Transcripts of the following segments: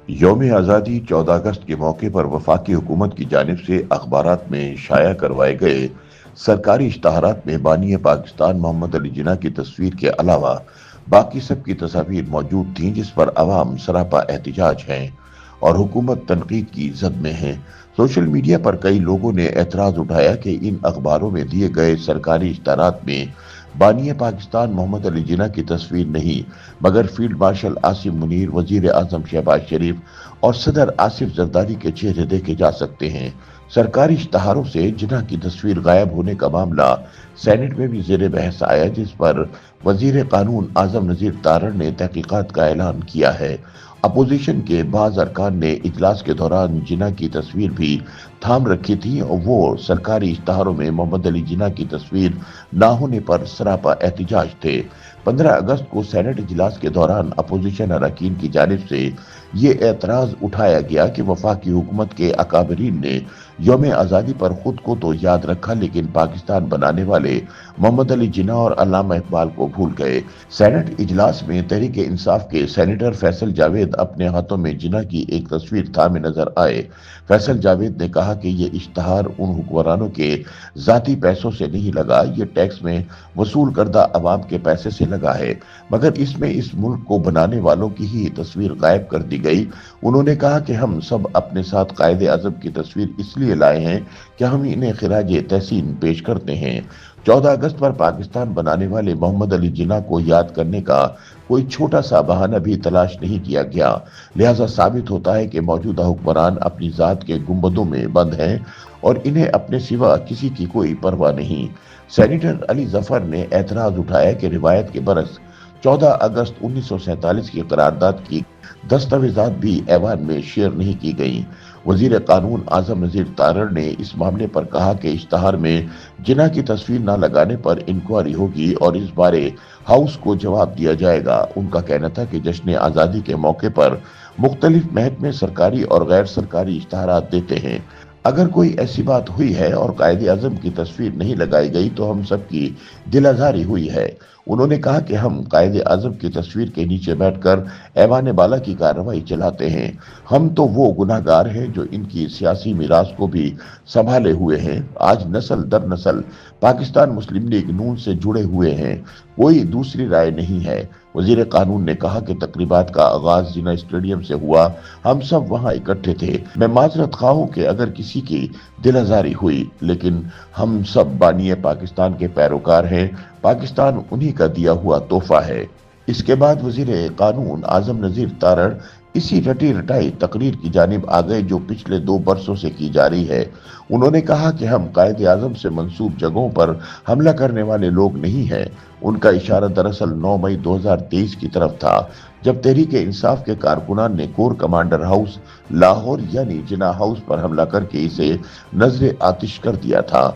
यौम आज़ादी 14 अगस्त के मौके पर वफाकी हुकूमत की जानिब से अखबारात में शाया करवाए गए सरकारी इश्तहारात में बानी पाकिस्तान मोहम्मद अली जिन्ना की तस्वीर के अलावा बाकी सब की तस्वीर मौजूद थीं, जिस पर अवाम सरापा एहतिजाज हैं और हुकूमत तनकीद की जद में है। सोशल मीडिया पर कई लोगों ने एतराज उठाया कि इन अखबारों में दिए गए सरकारी इश्तहारात में बानी पाकिस्तान मोहम्मद अली जिन्ना की तस्वीर नहीं, मगर फील्ड मार्शल आसिम मुनीर, वजीर आजम शहबाज शरीफ और सदर आसिफ जरदारी के चेहरे देखे जा सकते हैं। सरकारी इश्तहारों से जिन्ना की तस्वीर गायब होने का मामला सेनेट में भी जेर बहस आया, जिस पर वजीर कानून आजम नजीर तारड़ ने तहकीकात का ऐलान किया है। अपोजिशन के बाज अरकान ने इजलास के दौरान जिन्ना की तस्वीर भी थाम रखी थी और वो सरकारी इश्तहारों में मोहम्मद अली जिन्ना की तस्वीर ना होने पर सरापा एहतिजाज थे। 15 अगस्त को सेनेट इजलास के दौरान अपोजिशन अरकान की जानिब से ये एतराज उठाया गया कि वफाकी हुकूमत के अकाबरीन ने यौम आज़ादी पर खुद को तो याद रखा, लेकिन पाकिस्तान बनाने वाले मोहम्मद अली जिन्ना और अल्लामा इकबाल को भूल गए। सेनेट इजलास में तहरीक इंसाफ के सेनेटर फैसल जावेद अपने हाथों में जिन्ना की एक तस्वीर थामे नजर आए। फैसल जावेद ने कहा कि ये इश्तहार उन हुक्मरानों के जाती पैसों से नहीं लगा, ये टैक्स में वसूल करदा अवाम के पैसे से लगा है, मगर इसमें इस मुल्क को बनाने वालों की ही तस्वीर गायब कर दी गई। उन्होंने कहा कि हम सब अपने साथ कायदे आज़म की तस्वीर इसलिए लाए हैं कि हम इन्हें खिराज तहसीन पेश करते हैं। 14 अगस्त पर पाकिस्तान बनाने वाले मोहम्मद अली जिन्ना को याद करने का कोई छोटा सा बहाना भी तलाश नहीं किया गया, लिहाजा साबित होता है कि मौजूदा हुक्मरान अपनी जात के गुंबदों में बंद हैं और इन्हें अपने सिवा किसी की कोई परवाह नहीं। सेनेटर अली जफर ने एतराज उठाया कि रिवायत के बरस 14 अगस्त 1947 की करारदाद की दस्तावेजात भी ऐवान में शेयर नहीं की गई। वजीर कानून आजम नजीर तारड़ ने इस मामले पर कहा कि इश्तहार में जिन्ना की तस्वीर न लगाने पर इंक्वायरी होगी और इस बारे हाउस को जवाब दिया जाएगा। उनका कहना था कि जश्न आज़ादी के मौके पर मुख्तलिफ महकमे सरकारी और गैर सरकारी इश्तहारात देते हैं। अगर कोई ऐसी बात हुई है और कायदे आज़म की तस्वीर नहीं लगाई गई तो हम सबकी दिल आज़ारी हुई है। उन्होंने कहा कि हम कायदे आज़म की तस्वीर के नीचे बैठकर ऐवान बाला की कार्रवाई चलाते हैं। हम तो वो गुनाहगार हैं जो इनकी सियासी मीरास को भी संभाले हुए हैं। आज नस्ल दर नस्ल पाकिस्तान मुस्लिम लीग नून से जुड़े हुए हैं, कोई दूसरी राय नहीं है। वजीर कानून ने कहा कि तकरीबात का आगाज जिन्ना स्टेडियम से हुआ, हम सब वहां इकट्ठे थे। मैं माजरत खा हूं कि अगर किसी की दिल आज़ारी हुई, लेकिन हम सब बानी पाकिस्तान के पैरोकार हैं। पाकिस्तान उन्हीं का दिया हुआ तोहफा है। इसके बाद वजीर कानून आजम नजीर तारड़ इसी रटी रटाई तकरीर की जानिब आ गए जो पिछले 2 बरसों से की जा रही है। उन्होंने कहा कि हम कायदे आज़म से मंसूब जगहों पर हमला करने वाले लोग नहीं हैं। उनका इशारा दरअसल 9 मई 2023 की तरफ था, जब तहरीक इंसाफ के कारकुनान ने कोर कमांडर हाउस लाहौर यानी जिन्ना हाउस पर हमला करके इसे नजर आतिश कर दिया था।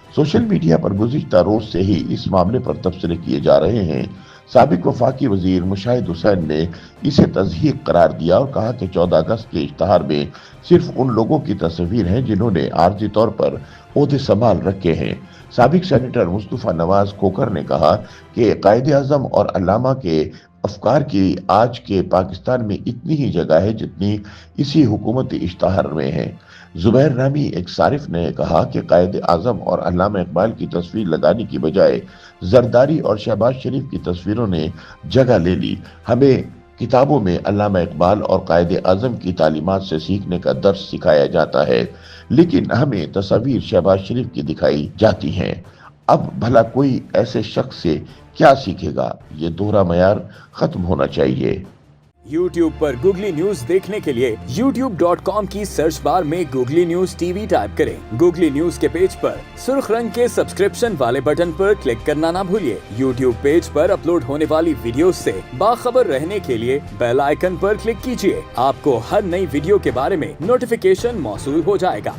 सोशल मीडिया पर गुज़िश्ता रोज से ही इस मामले पर तबसरे किए जा रहे हैं। साबिक वफाकी वजीर मुशाहिद हुसैन ने इसे तज़हीक करार दिया और कहा कि 14 अगस्त के इश्तहार में सिर्फ उन लोगों की तस्वीर है जिन्होंने आर्जी तौर पर ओहदे संभाल रखे हैं। साबिक सेनेटर मुस्तफ़ा नवाज खोकर ने कहा कि कायदे आज़म और अल्लामा के अफकार की आज के पाकिस्तान में इतनी ही जगह है जितनी इसी हुकूमती इश्तहार में है। जुबैर नामी एक सारिफ ने कहा कि कायदे आज़म और अल्लामा इकबाल की तस्वीर लगाने की बजाय जरदारी और शहबाज शरीफ की तस्वीरों ने जगह ले ली। हमें किताबों में अल्लामा इकबाल और कायदे आज़म की तालीमात से सीखने का दर्स सिखाया जाता है, लेकिन हमें तस्वीर शहबाज शरीफ की दिखाई जाती हैं। अब भला कोई ऐसे शख्स से क्या सीखेगा? ये दोहरा मयार खत्म होना चाहिए। YouTube पर गूगली न्यूज देखने के लिए youtube.com की सर्च बार में गूगली न्यूज टीवी टाइप करें। गूगली न्यूज के पेज पर सुर्ख रंग के सब्सक्रिप्शन वाले बटन पर क्लिक करना ना भूलिए। YouTube पेज पर अपलोड होने वाली वीडियोस से बाखबर रहने के लिए बेल आइकन पर क्लिक कीजिए। आपको हर नई वीडियो के बारे में नोटिफिकेशन मौसूल हो जाएगा।